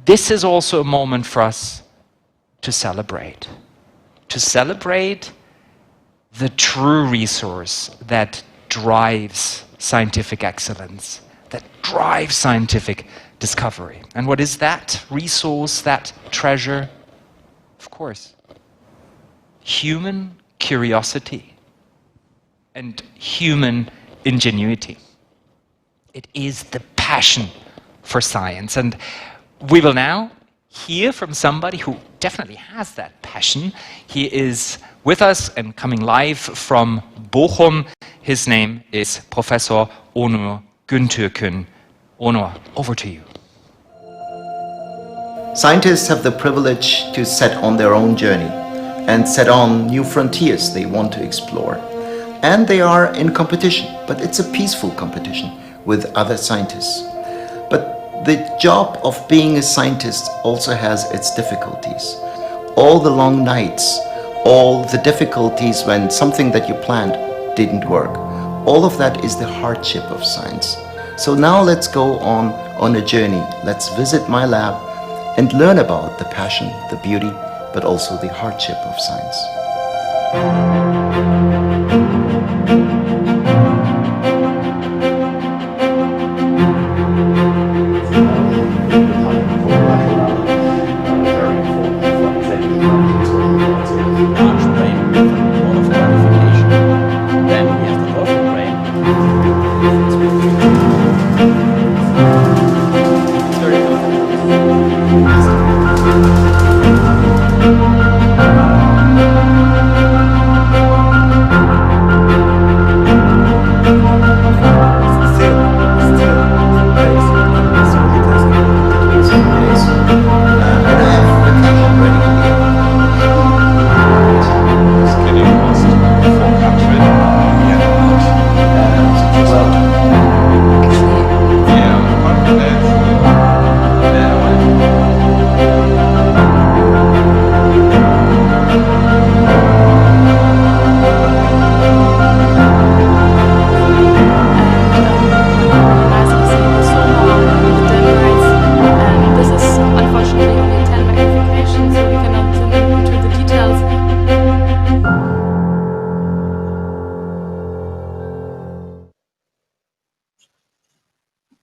this is also a moment for us to celebrate the true resource that drives scientific excellence, that drives scientific discovery. And what is that resource, that treasure? Of course, human curiosity and human ingenuity. It is the passion for science. And we will now hear from somebody who definitely has that passion. He is with us and coming live from Bochum. His name is Professor Onur Güntürkün. Onur, over to you. Scientists have the privilege to set on their own journey and set on new frontiers they want to explore. And they are in competition, but it's a peaceful competition with other scientists. But the job of being a scientist also has its difficulties. All the long nights, all the difficulties when something that you planned didn't work, all of that is the hardship of science. So now let's go on a journey. Let's visit my lab and learn about the passion, the beauty, but also the hardship of science.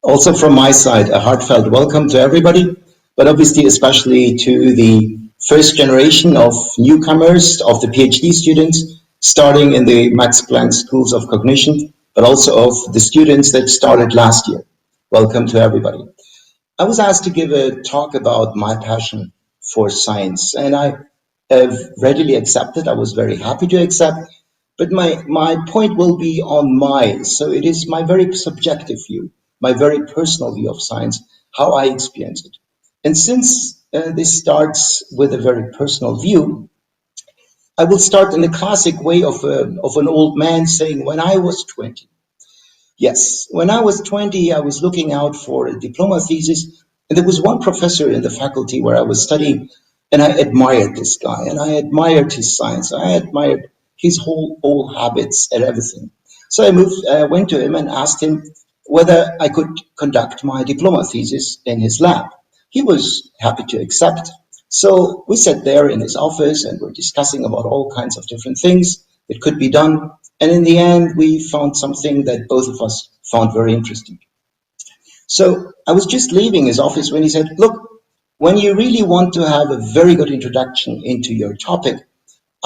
Also from my side, a heartfelt welcome to everybody, but obviously especially to the first generation of newcomers, of the PhD students, starting in the Max Planck Schools of Cognition, but also of the students that started last year. Welcome to everybody. I was asked to give a talk about my passion for science, and I have readily accepted. I was very happy to accept, but my point will be on so it is my very subjective view, my very personal view of science, how I experience it. And since this starts with a very personal view, I will start in the classic way of an old man saying, when I was 20. Yes, when I was 20, I was looking out for a diploma thesis, and there was one professor in the faculty where I was studying, and I admired this guy, and I admired his science, I admired his whole habits and everything. So I went to him and asked him whether I could conduct my diploma thesis in his lab. He was happy to accept. So we sat there in his office and were discussing about all kinds of different things that could be done. And in the end, we found something that both of us found very interesting. So I was just leaving his office when he said, look, when you really want to have a very good introduction into your topic,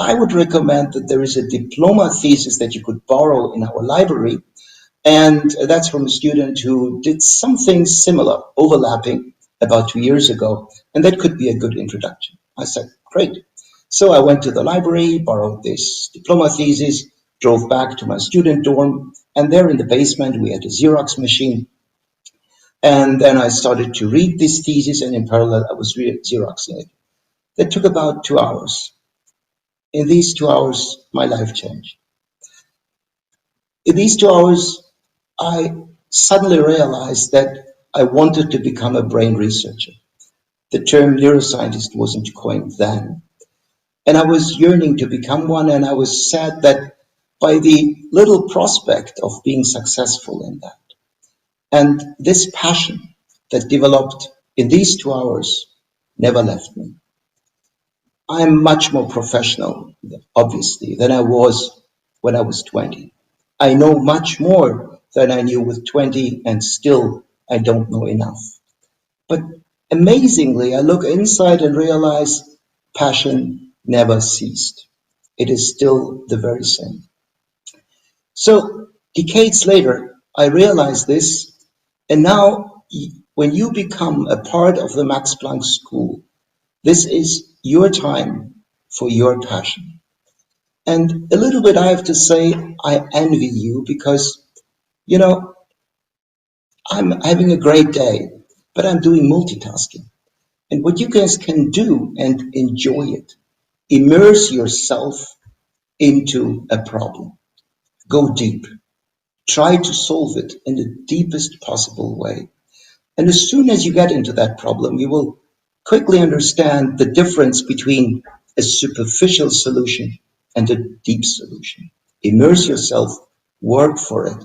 I would recommend that there is a diploma thesis that you could borrow in our library. And that's from a student who did something similar, overlapping, about 2 years ago. And that could be a good introduction. I said, great. So I went to the library, borrowed this diploma thesis, drove back to my student dorm. And there in the basement, we had a Xerox machine. And then I started to read this thesis. And in parallel, I was Xeroxing it. That took about 2 hours. In these 2 hours, my life changed. In these 2 hours, I suddenly realized that I wanted to become a brain researcher. The term neuroscientist wasn't coined then. And I was yearning to become one, and I was sad that by the little prospect of being successful in that. And this passion that developed in these 2 hours never left me. I'm much more professional, obviously, than I was when I was 20. I know much more than I knew with 20, and still I don't know enough. But amazingly, I look inside and realize passion never ceased. It is still the very same. So decades later, I realized this, and now when you become a part of the Max Planck School, this is your time for your passion. And a little bit, I have to say, I envy you because, you know, I'm having a great day, but I'm doing multitasking. And what you guys can do and enjoy it, immerse yourself into a problem. Go deep. Try to solve it in the deepest possible way. And as soon as you get into that problem, you will quickly understand the difference between a superficial solution and a deep solution. Immerse yourself, work for it,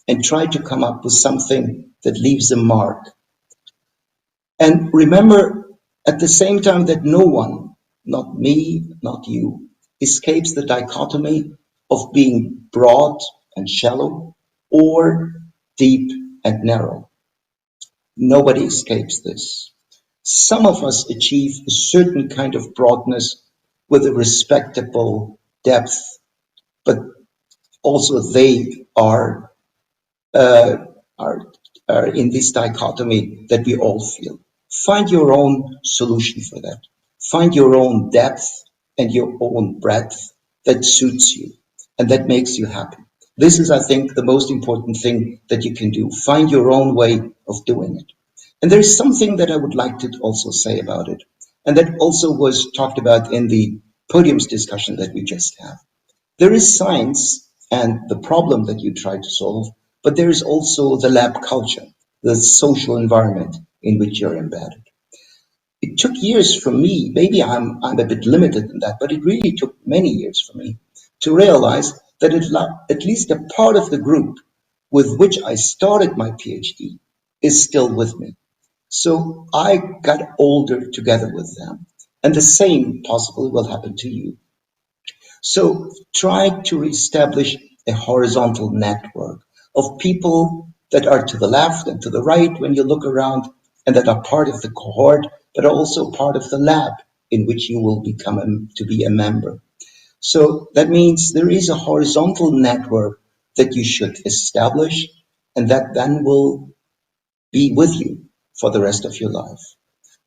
and try to come up with something that leaves a mark. And remember at the same time that no one, not me, not you, escapes the dichotomy of being broad and shallow or deep and narrow. Nobody escapes this. Some of us achieve a certain kind of broadness with a respectable depth, but also they uh, are, are in this dichotomy that we all feel. Find your own solution for that. Find your own depth and your own breadth that suits you and that makes you happy. This is, I think, the most important thing that you can do. Find your own way of doing it. And there is something that I would like to also say about it, and that also was talked about in the podiums discussion that we just had. There is science and the problem that you try to solve, but there is also the lab culture, the social environment in which you're embedded. It took years for me, maybe I'm a bit limited in that, but it really took many years for me to realize that at least a part of the group with which I started my PhD is still with me. So I got older together with them, and the same possibly will happen to you. So try to establish a horizontal network of people that are to the left and to the right when you look around, and that are part of the cohort, but also part of the lab in which you will become to be a member. So that means there is a horizontal network that you should establish, and that then will be with you for the rest of your life.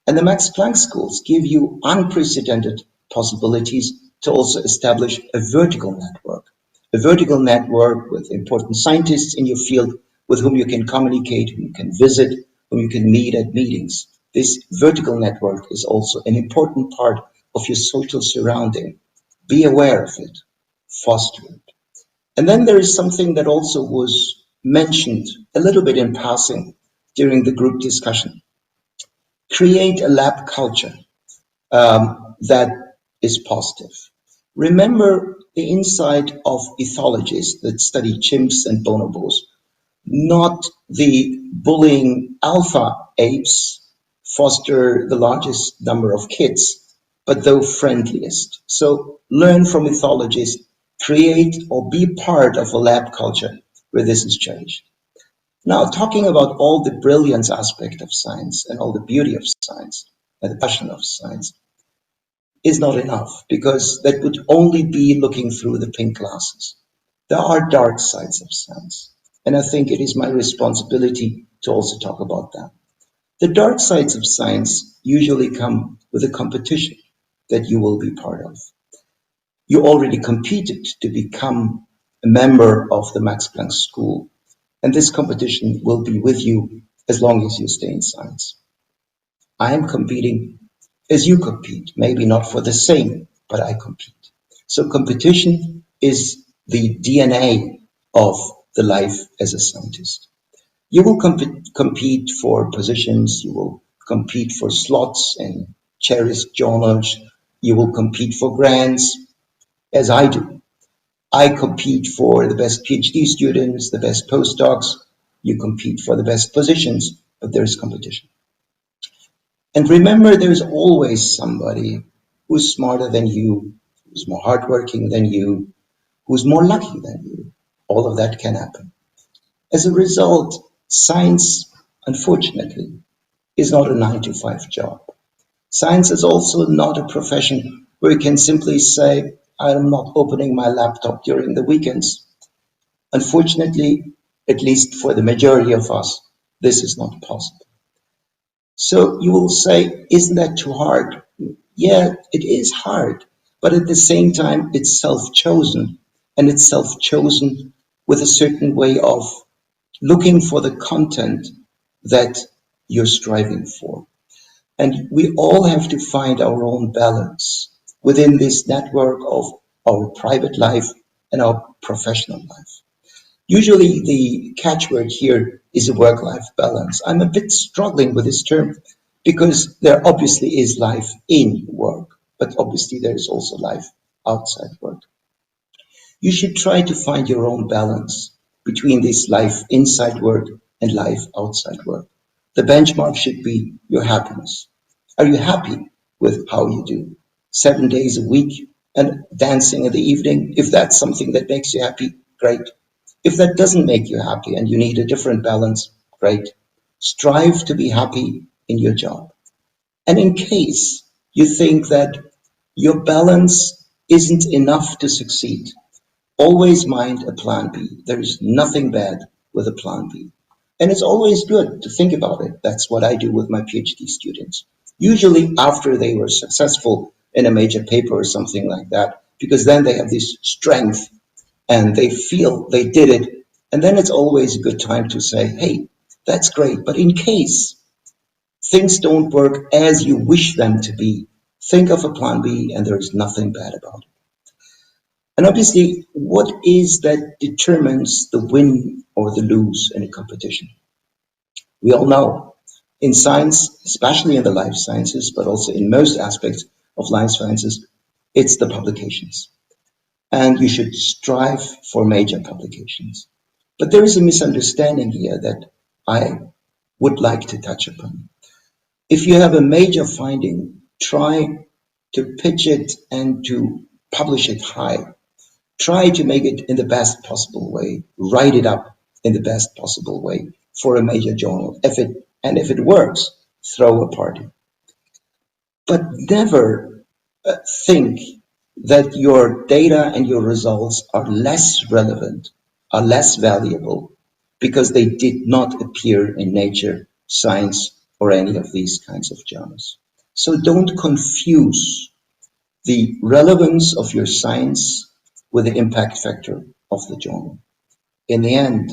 And the Max Planck schools give you unprecedented possibilities to also establish a vertical network with important scientists in your field with whom you can communicate, whom you can visit, whom you can meet at meetings. This vertical network is also an important part of your social surrounding. Be aware of it, foster it. And then there is something that also was mentioned a little bit in passing during the group discussion. Create a lab culture that is positive. Remember the insight of ethologists that study chimps and bonobos, not the bullying alpha apes foster the largest number of kids, but the friendliest. So learn from ethologists, create or be part of a lab culture where this is changed. Now, talking about all the brilliance aspect of science and all the beauty of science and the passion of science is not enough, because that would only be looking through the pink glasses. There are dark sides of science, and I think it is my responsibility to also talk about that. The dark sides of science usually come with a competition that you will be part of. You already competed to become a member of the Max Planck School, and this competition will be with you as long as you stay in science. I am competing as you compete, maybe not for the same, but I compete. So competition is the DNA of the life as a scientist. You will compete for positions, you will compete for slots in cherished journals, you will compete for grants, as I do. I compete for the best PhD students, the best postdocs. You compete for the best positions, but there is competition. And remember, there's always somebody who's smarter than you, who's more hardworking than you, who's more lucky than you. All of that can happen. As a result, science, unfortunately, is not a 9-to-5 job. Science is also not a profession where you can simply say, I'm not opening my laptop during the weekends. Unfortunately, at least for the majority of us, this is not possible. So you will say, isn't that too hard? Yeah, it is hard, but at the same time, it's self-chosen, and it's self-chosen with a certain way of looking for the content that you're striving for. And we all have to find our own balance within this network of our private life and our professional life. Usually the catchword here is a work-life balance. I'm a bit struggling with this term because there obviously is life in work, but obviously there is also life outside work. You should try to find your own balance between this life inside work and life outside work. The benchmark should be your happiness. Are you happy with how you do? 7 days a week and dancing in the evening, if that's something that makes you happy, great. If that doesn't make you happy and you need a different balance, great. Strive to be happy in your job. And in case you think that your balance isn't enough to succeed, always mind a plan B. There is nothing bad with a plan B. And it's always good to think about it. That's what I do with my PhD students. Usually after they were successful in a major paper or something like that, because then they have this strength and they feel they did it. And then it's always a good time to say, hey, that's great. But in case things don't work as you wish them to be, think of a plan B and there is nothing bad about it. And obviously, what is that determines the win or the lose in a competition? We all know in science, especially in the life sciences, but also in most aspects of life sciences, it's the publications. And you should strive for major publications. But there is a misunderstanding here that I would like to touch upon. If you have a major finding, try to pitch it and to publish it high. Try to make it in the best possible way. Write it up in the best possible way for a major journal. If it works, throw a party. But never think that your data and your results are less relevant, are less valuable, because they did not appear in Nature, Science, or any of these kinds of journals. So don't confuse the relevance of your science with the impact factor of the journal. In the end,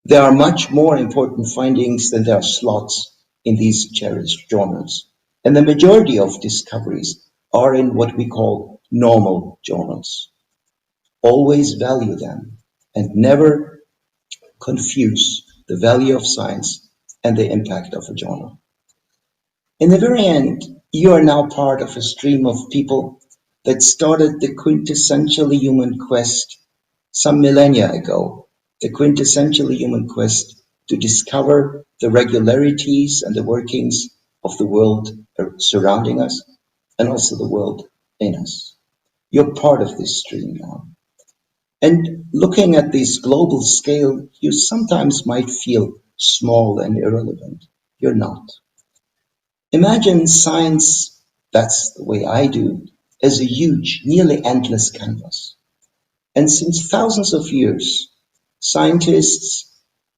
there are much more important findings than there are slots in these cherished journals. And the majority of discoveries are in what we call normal journals. Always value them and never confuse the value of science and the impact of a journal. In the very end, you are now part of a stream of people that started the quintessentially human quest some millennia ago, the quintessentially human quest to discover the regularities and the workings of the world surrounding us and also the world in us. You're part of this stream now. And looking at this global scale, you sometimes might feel small and irrelevant. You're not. Imagine science, that's the way I do, as a huge, nearly endless canvas. And since thousands of years, scientists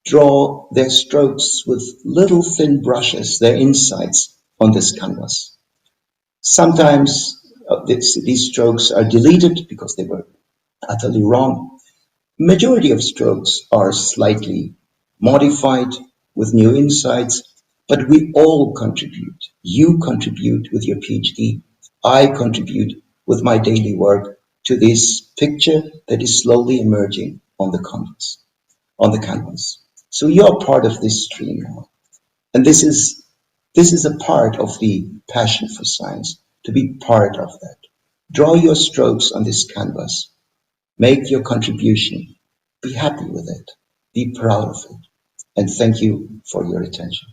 draw their strokes with little thin brushes, their insights on this canvas. Sometimes these strokes are deleted because they were utterly wrong. Majority of strokes are slightly modified with new insights, but we all contribute. You contribute with your PhD. I contribute with my daily work to this picture that is slowly emerging on the canvas. So you're part of this stream now. And this is a part of the passion for science, to be part of that. Draw your strokes on this canvas. Make your contribution. Be happy with it. Be proud of it. And thank you for your attention.